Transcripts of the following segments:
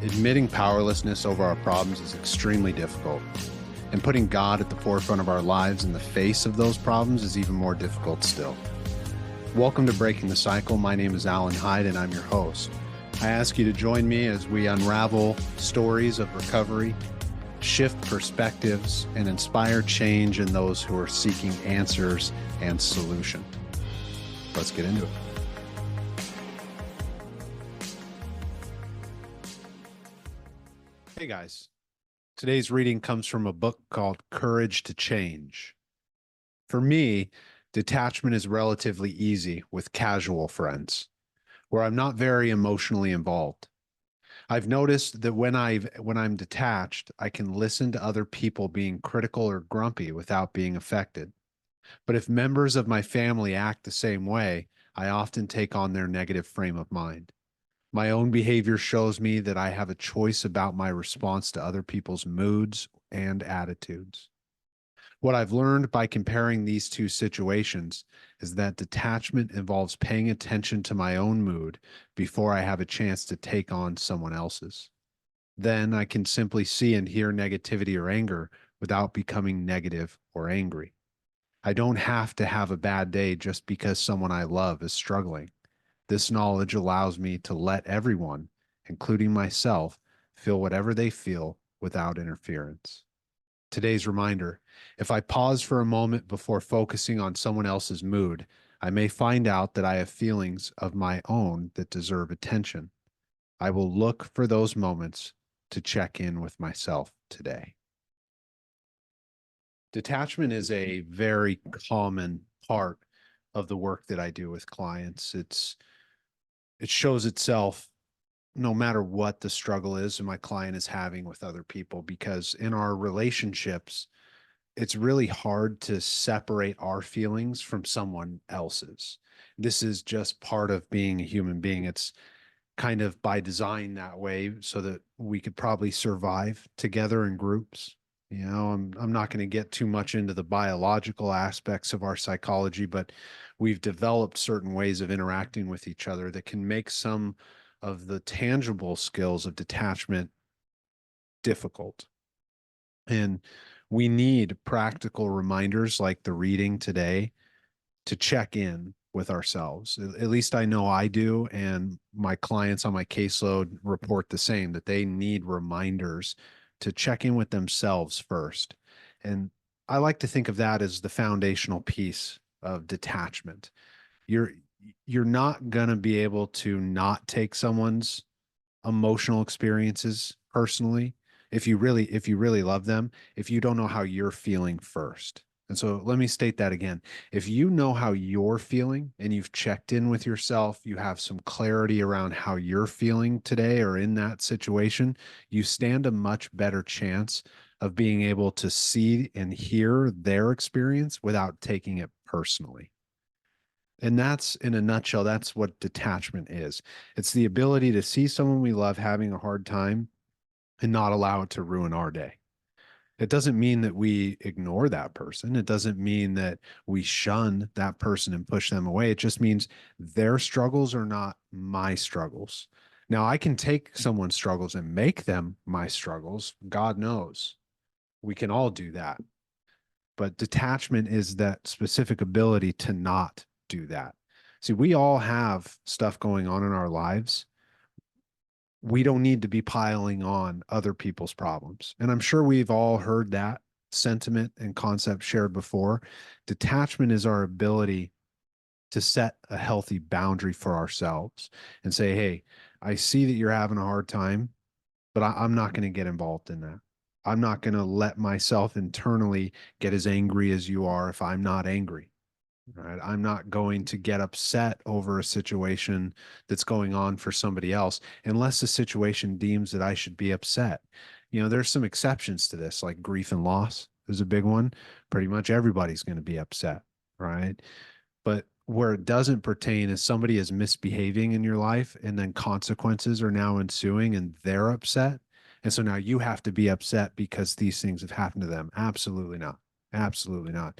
Admitting powerlessness over our problems is extremely difficult, and putting God at the forefront of our lives in the face of those problems is even more difficult still. Welcome to Breaking the Cycle. My name is Alan Hyde, and I'm your host. I ask you to join me as we unravel stories of recovery, shift perspectives, and inspire change in those who are seeking answers and solution. Let's get into it. Hey guys, today's reading comes from a book called Courage to Change. For me, detachment is relatively easy with casual friends, where I'm not very emotionally involved. I've noticed that when I'm detached, I can listen to other people being critical or grumpy without being affected. But if members of my family act the same way, I often take on their negative frame of mind. My own behavior shows me that I have a choice about my response to other people's moods and attitudes. What I've learned by comparing these two situations is that detachment involves paying attention to my own mood before I have a chance to take on someone else's. Then I can simply see and hear negativity or anger without becoming negative or angry. I don't have to have a bad day just because someone I love is struggling. This knowledge allows me to let everyone, including myself, feel whatever they feel without interference. Today's reminder: if I pause for a moment before focusing on someone else's mood, I may find out that I have feelings of my own that deserve attention. I will look for those moments to check in with myself today. Detachment is a very common part of the work that I do with clients. It shows itself no matter what the struggle is my client is having with other people, because in our relationships, it's really hard to separate our feelings from someone else's. This is just part of being a human being. It's kind of by design that way so that we could probably survive together in groups. I'm not going to get too much into the biological aspects of our psychology, but we've developed certain ways of interacting with each other that can make some of the tangible skills of detachment difficult. And we need practical reminders like the reading today to check in with ourselves. At least I know I do, and my clients on my caseload report the same, that they need reminders to check in with themselves first. And I like to think of that as the foundational piece of detachment. You're not going to be able to not take someone's emotional experiences personally if you really love them, if you don't know how you're feeling first. And so let me state that again. If you know how you're feeling and you've checked in with yourself, you have some clarity around how you're feeling today or in that situation, you stand a much better chance of being able to see and hear their experience without taking it personally. And that's, in a nutshell, that's what detachment is. It's the ability to see someone we love having a hard time and not allow it to ruin our day. It doesn't mean that we ignore that person. It doesn't mean that we shun that person and push them away. It just means their struggles are not my struggles. Now, I can take someone's struggles and make them my struggles. God knows. We can all do that. But detachment is that specific ability to not do that. See, we all have stuff going on in our lives. We don't need to be piling on other people's problems. And I'm sure we've all heard that sentiment and concept shared before. Detachment is our ability to set a healthy boundary for ourselves and say, hey, I see that you're having a hard time, but I'm not going to get involved in that. I'm not going to let myself internally get as angry as you are if I'm not angry. Right. I'm not going to get upset over a situation that's going on for somebody else unless the situation deems that I should be upset. There's some exceptions to this, like grief and loss is a big one. Pretty much everybody's going to be upset, right? But where it doesn't pertain is somebody is misbehaving in your life and then consequences are now ensuing and they're upset. And so now you have to be upset because these things have happened to them. Absolutely not. Absolutely not.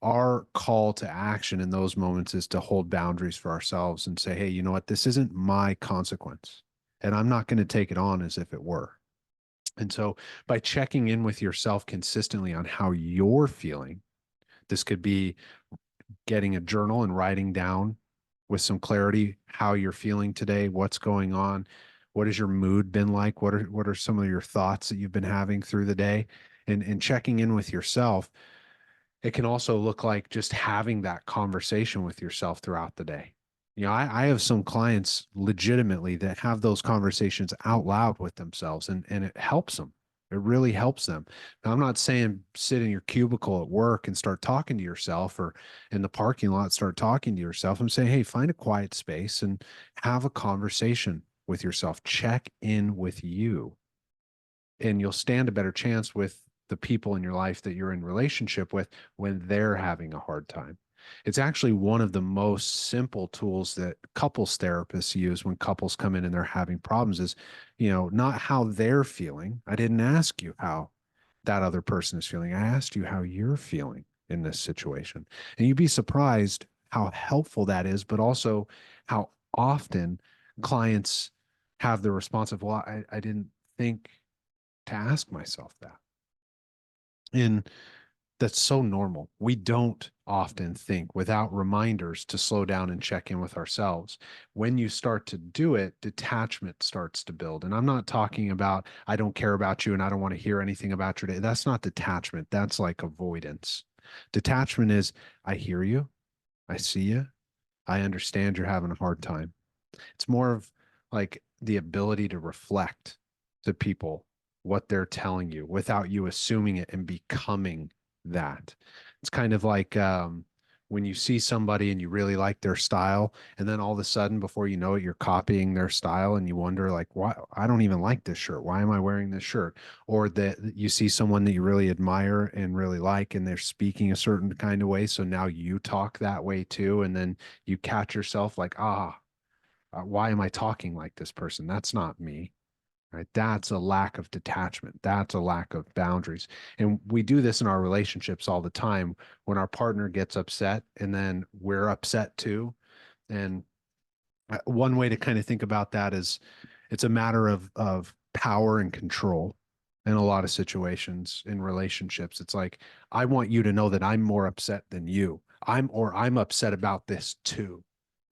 Our call to action in those moments is to hold boundaries for ourselves and say, hey, you know what? This isn't my consequence. and I'm not going to take it on as if it were. And so by checking in with yourself consistently on how you're feeling, this could be getting a journal and writing down with some clarity how you're feeling today, what's going on, what has your mood been like, what are some of your thoughts that you've been having through the day, and checking in with yourself. It can also look like just having that conversation with yourself throughout the day. I have some clients legitimately that have those conversations out loud with themselves, and it helps them. It really helps them. Now, I'm not saying sit in your cubicle at work and start talking to yourself, or in the parking lot, start talking to yourself. I'm saying, hey, find a quiet space and have a conversation with yourself. Check in with you, and you'll stand a better chance with the people in your life that you're in relationship with when they're having a hard time. It's actually one of the most simple tools that couples therapists use when couples come in and they're having problems is, not how they're feeling. I didn't ask you how that other person is feeling. I asked you how you're feeling in this situation. And you'd be surprised how helpful that is, but also how often clients have the response of, well, I didn't think to ask myself that. And that's so normal. We don't often think without reminders to slow down and check in with ourselves. When you start to do it, detachment starts to build. And I'm not talking about, I don't care about you and I don't want to hear anything about your day. That's not detachment. That's like avoidance. Detachment is, I hear you, I see you, I understand you're having a hard time. It's more of like the ability to reflect to people what they're telling you without you assuming it and becoming that. It's kind of like when you see somebody and you really like their style, and then all of a sudden, before you know it, you're copying their style, and you wonder, like, why? I don't even like this shirt. Why am I wearing this shirt? Or that you see someone that you really admire and really like, and they're speaking a certain kind of way. So now you talk that way too. And then you catch yourself like, why am I talking like this person? That's not me, right? That's a lack of detachment. That's a lack of boundaries. And we do this in our relationships all the time when our partner gets upset and then we're upset too. And one way to kind of think about that is it's a matter of power and control in a lot of situations in relationships. It's like, I want you to know that I'm more upset than you. I'm upset about this too.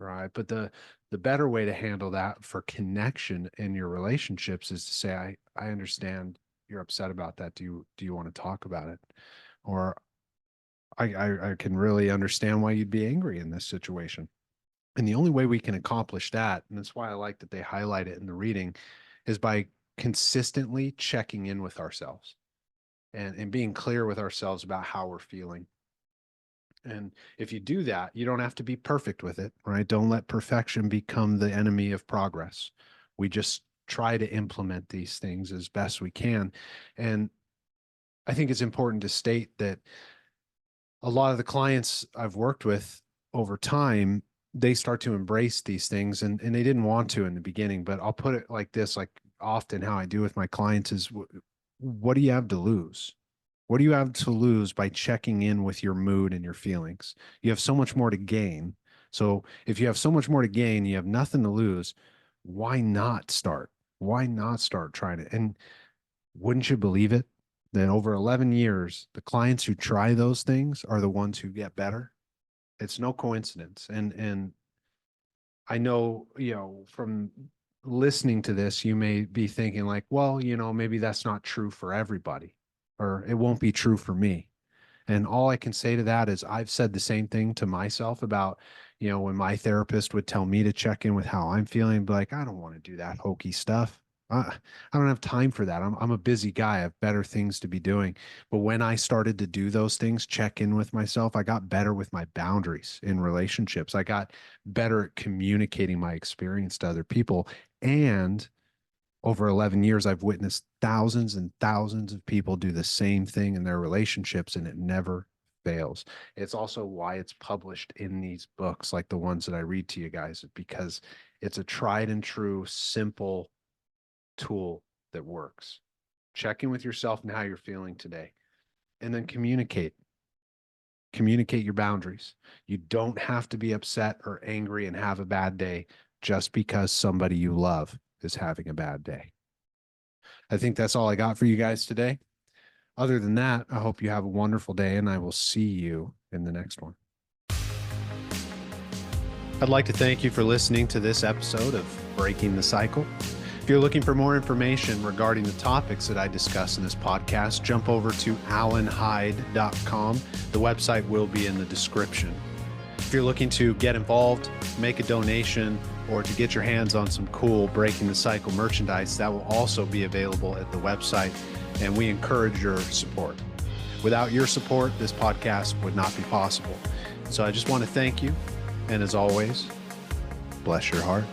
Right. But the better way to handle that for connection in your relationships is to say, I understand you're upset about that. Do you want to talk about it? Or I can really understand why you'd be angry in this situation. And the only way we can accomplish that, and that's why I like that they highlight it in the reading, is by consistently checking in with ourselves and being clear with ourselves about how we're feeling. And if you do that, you don't have to be perfect with it, right? Don't let perfection become the enemy of progress. We just try to implement these things as best we can. And I think it's important to state that a lot of the clients I've worked with over time, they start to embrace these things, and they didn't want to in the beginning, but I'll put it like this, like often how I do with my clients is, what do you have to lose? What do you have to lose by checking in with your mood and your feelings? You have so much more to gain. So if you have so much more to gain, you have nothing to lose. Why not start? Why not start trying it? And wouldn't you believe it? That over 11 years, the clients who try those things are the ones who get better. It's no coincidence. And I know, from listening to this, you may be thinking like, well, maybe that's not true for everybody, or it won't be true for me. And all I can say to that is I've said the same thing to myself about, when my therapist would tell me to check in with how I'm feeling, but like, I don't want to do that hokey stuff. I don't have time for that. I'm a busy guy. I have better things to be doing. But when I started to do those things, check in with myself, I got better with my boundaries in relationships. I got better at communicating my experience to other people. And over 11 years, I've witnessed thousands and thousands of people do the same thing in their relationships, and it never fails. It's also why it's published in these books, like the ones that I read to you guys, because it's a tried and true, simple tool that works. Check in with yourself and how you're feeling today, and then communicate your boundaries. You don't have to be upset or angry and have a bad day just because somebody you love is having a bad day. I think that's all I got for you guys today. Other than that, I hope you have a wonderful day, and I will see you in the next one. I'd like to thank you for listening to this episode of Breaking the Cycle. If you're looking for more information regarding the topics that I discuss in this podcast, jump over to alanhyde.com. The website will be in the description. If you're looking to get involved, make a donation, or to get your hands on some cool Breaking the Cycle merchandise, that will also be available at the website, and we encourage your support. Without your support, this podcast would not be possible. So I just want to thank you, and as always, bless your heart.